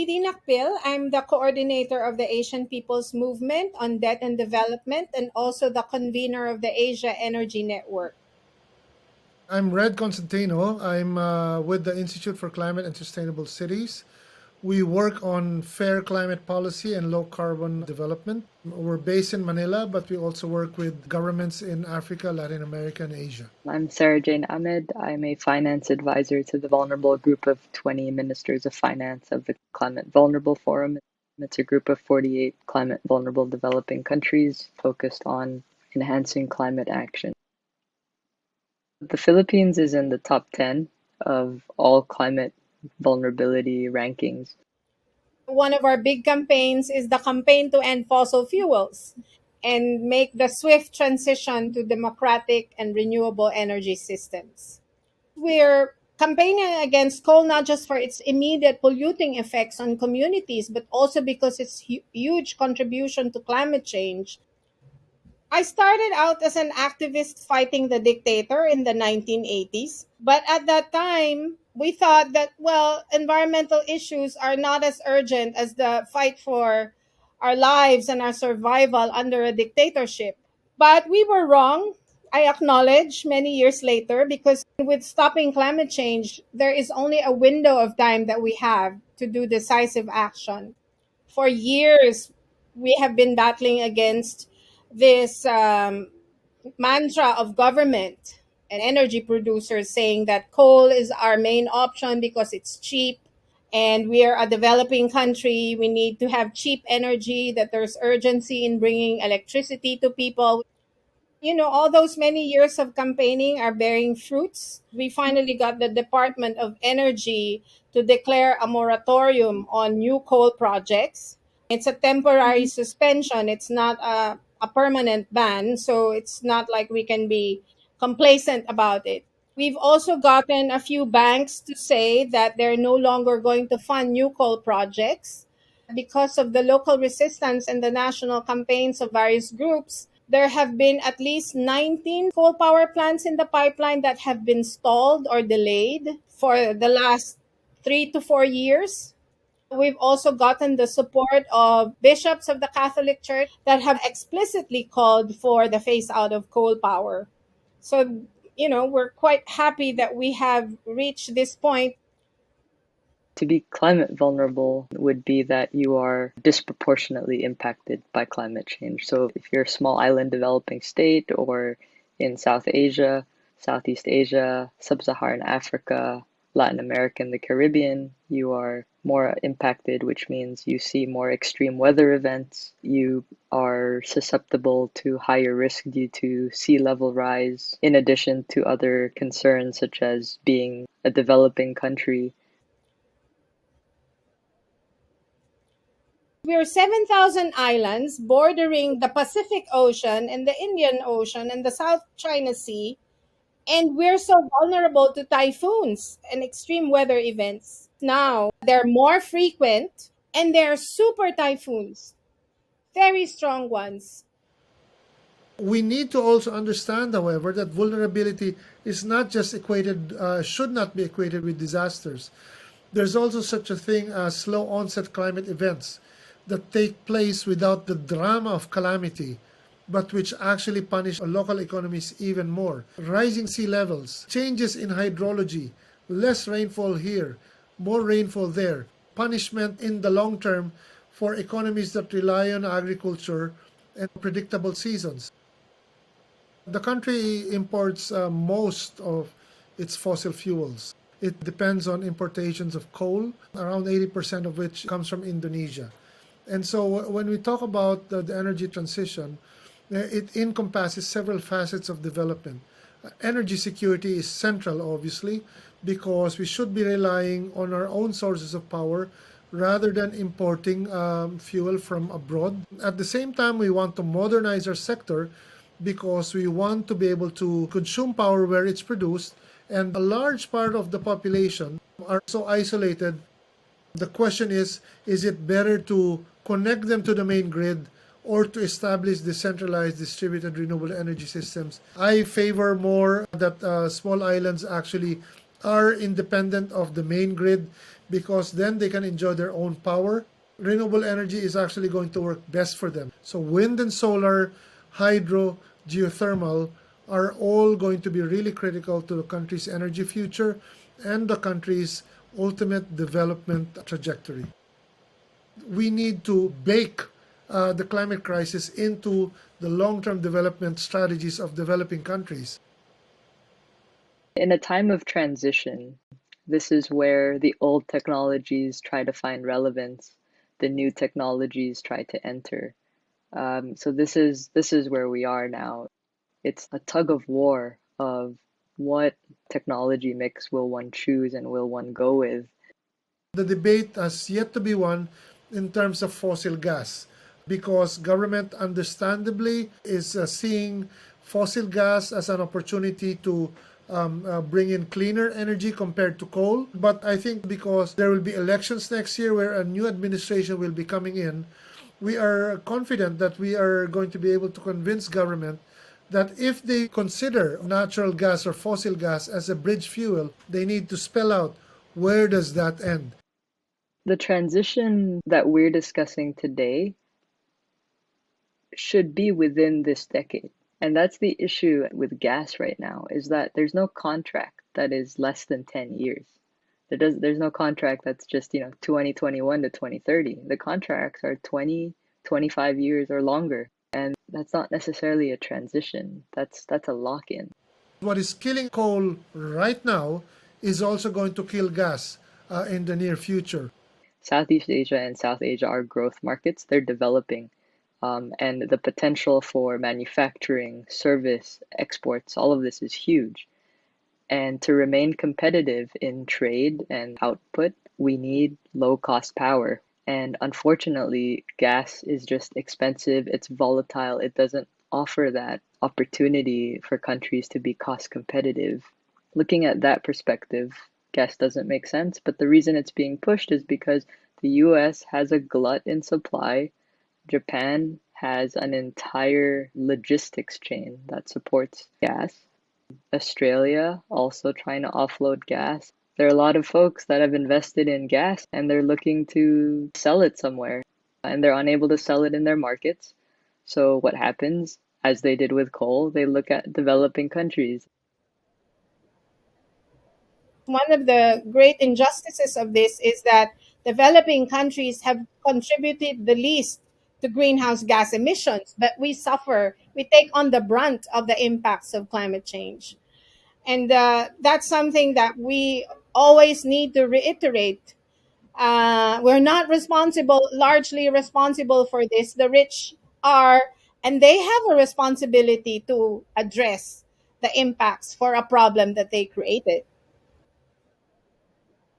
Lidy Nacpil. I'm the coordinator of the Asian People's Movement on Debt and Development and also the convener of the Asia Energy Network. I'm Red Constantino. I'm with the Institute for Climate and Sustainable Cities. We work on fair climate policy and low carbon development. We're based in Manila, but we also work with governments in Africa, Latin America, and Asia. I'm Sara Ahmed. I'm a finance advisor to the vulnerable group of 20 ministers of finance of the Climate Vulnerable Forum. It's a group of 48 climate vulnerable developing countries focused on enhancing climate action. The Philippines is in the top 10 of all climate vulnerability rankings. One of our big campaigns is the campaign to end fossil fuels and make the swift transition to democratic and renewable energy systems. We're campaigning against coal not just for its immediate polluting effects on communities, but also because its huge contribution to climate change. I started out as an activist fighting the dictator in the 1980s, but at that time, we thought that, well, environmental issues are not as urgent as the fight for our lives and our survival under a dictatorship. But we were wrong, I acknowledge many years later, because with stopping climate change, there is only a window of time that we have to do decisive action. For years, we have been battling against this mantra of government and energy producers saying that coal is our main option because it's cheap and we are a developing country. We need to have cheap energy, that there's urgency in bringing electricity to people. You know, all those many years of campaigning are bearing fruits. We finally got the Department of Energy to declare a moratorium on new coal projects. It's a temporary suspension, it's not a permanent ban, so it's not like we can be complacent about it. We've also gotten a few banks to say that they're no longer going to fund new coal projects because of the local resistance and the national campaigns of various groups. There have been at least 19 coal power plants in the pipeline that have been stalled or delayed for the last 3 to 4 years. We've also gotten the support of bishops of the Catholic Church that have explicitly called for the phase out of coal power. So, you know, we're quite happy that we have reached this point. To be climate vulnerable would be that you are disproportionately impacted by climate change. So if you're a small island developing state or in South Asia, Southeast Asia, Sub-Saharan Africa, Latin America, and the Caribbean, you are more impacted, which means you see more extreme weather events. You are susceptible to higher risk due to sea level rise, in addition to other concerns such as being a developing country. We're 7,000 islands bordering the Pacific Ocean and the Indian Ocean and the South China Sea, and we're so vulnerable to typhoons and extreme weather events. Now, they're more frequent and they're super typhoons, very strong ones. We need to also understand, however, that vulnerability is not just equated, should not be equated with disasters. There's also such a thing as slow onset climate events that take place without the drama of calamity, but which actually punish local economies even more. Rising sea levels, changes in hydrology, less rainfall here, more rainfall there, punishment in the long term for economies that rely on agriculture and predictable seasons. The country imports most of its fossil fuels. It depends on importations of coal, around 80% of which comes from Indonesia. And so when we talk about the energy transition, it encompasses several facets of development. Energy security is central, obviously, because we should be relying on our own sources of power rather than importing fuel from abroad. At the same time, we want to modernize our sector because we want to be able to consume power where it's produced, and a large part of the population are so isolated. The question is it better to connect them to the main grid or to establish decentralized distributed renewable energy systems? I favor more that small islands actually are independent of the main grid, because then they can enjoy their own power. Renewable energy is actually going to work best for them. So, wind and solar, hydro, geothermal are all going to be really critical to the country's energy future and the country's ultimate development trajectory. We need to bake the climate crisis into the long term development strategies of developing countries. In a time of transition, this is where the old technologies try to find relevance, the new technologies try to enter. So this is where we are now. It's a tug of war of what technology mix will one choose and will one go with. The debate has yet to be won in terms of fossil gas because government understandably is seeing fossil gas as an opportunity to bring in cleaner energy compared to coal. But I think because there will be elections next year where a new administration will be coming in, we are confident that we are going to be able to convince government that if they consider natural gas or fossil gas as a bridge fuel, they need to spell out where does that end. The transition that we're discussing today should be within this decade. And that's the issue with gas right now, is that there's no contract that is less than 10 years. There's no contract that's just, 2021 to 2030. The contracts are 20, 25 years or longer. And that's not necessarily a transition. That's a lock-in. What is killing coal right now is also going to kill gas in the near future. Southeast Asia and South Asia are growth markets. They're developing. And the potential for manufacturing, service, exports, all of this is huge. And to remain competitive in trade and output, we need low cost power. And unfortunately, gas is just expensive, it's volatile, it doesn't offer that opportunity for countries to be cost competitive. Looking at that perspective, gas doesn't make sense, but the reason it's being pushed is because the US has a glut in supply. Japan has an entire logistics chain that supports gas. Australia also trying to offload gas. There are a lot of folks that have invested in gas and they're looking to sell it somewhere and they're unable to sell it in their markets. So what happens, as they did with coal, they look at developing countries. One of the great injustices of this is that developing countries have contributed the least to greenhouse gas emissions, but we take on the brunt of the impacts of climate change. And that's something that we always need to reiterate. We're not largely responsible for this. The rich are, and they have a responsibility to address the impacts for a problem that they created.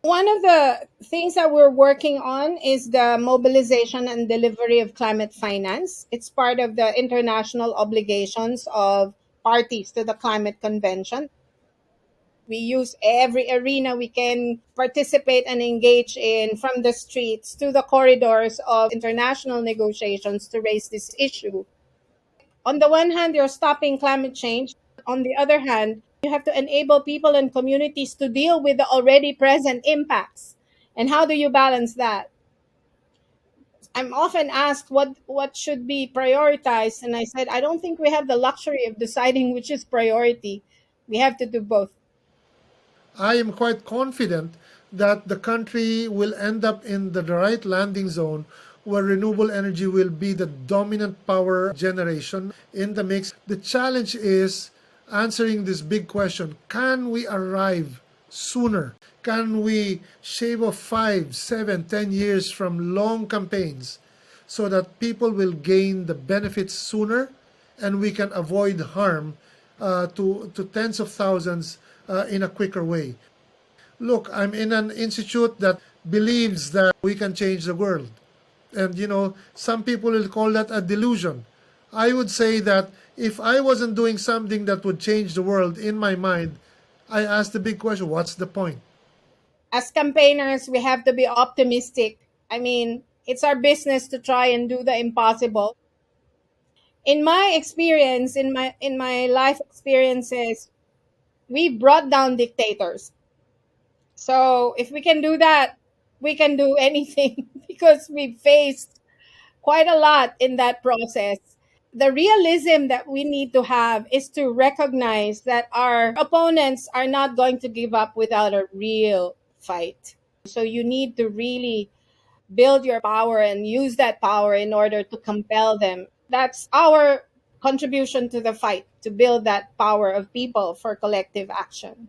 One of the things that we're working on is the mobilization and delivery of climate finance. It's part of the international obligations of parties to the climate convention. We use every arena we can participate and engage in, from the streets to the corridors of international negotiations, to raise this issue. On the one hand, you're stopping climate change. On the other hand, you have to enable people and communities to deal with the already present impacts. And how do you balance that? I'm often asked what should be prioritized, and I said I don't think we have the luxury of deciding which is priority. We have to do both. I am quite confident that the country will end up in the right landing zone where renewable energy will be the dominant power generation in the mix. The challenge is answering this big question: can we arrive sooner? Can we shave off 5, 7, 10 years from long campaigns so that people will gain the benefits sooner and we can avoid harm to tens of thousands in a quicker way? Look, I'm in an institute that believes that we can change the world. And some people will call that a delusion. I would say that if I wasn't doing something that would change the world in my mind, I ask the big question: what's the point? As campaigners, we have to be optimistic. I mean, it's our business to try and do the impossible. In my experience, in my life experiences, we brought down dictators. So if we can do that, we can do anything because we faced quite a lot in that process. The realism that we need to have is to recognize that our opponents are not going to give up without a real fight. So you need to really build your power and use that power in order to compel them. That's our contribution to the fight, to build that power of people for collective action.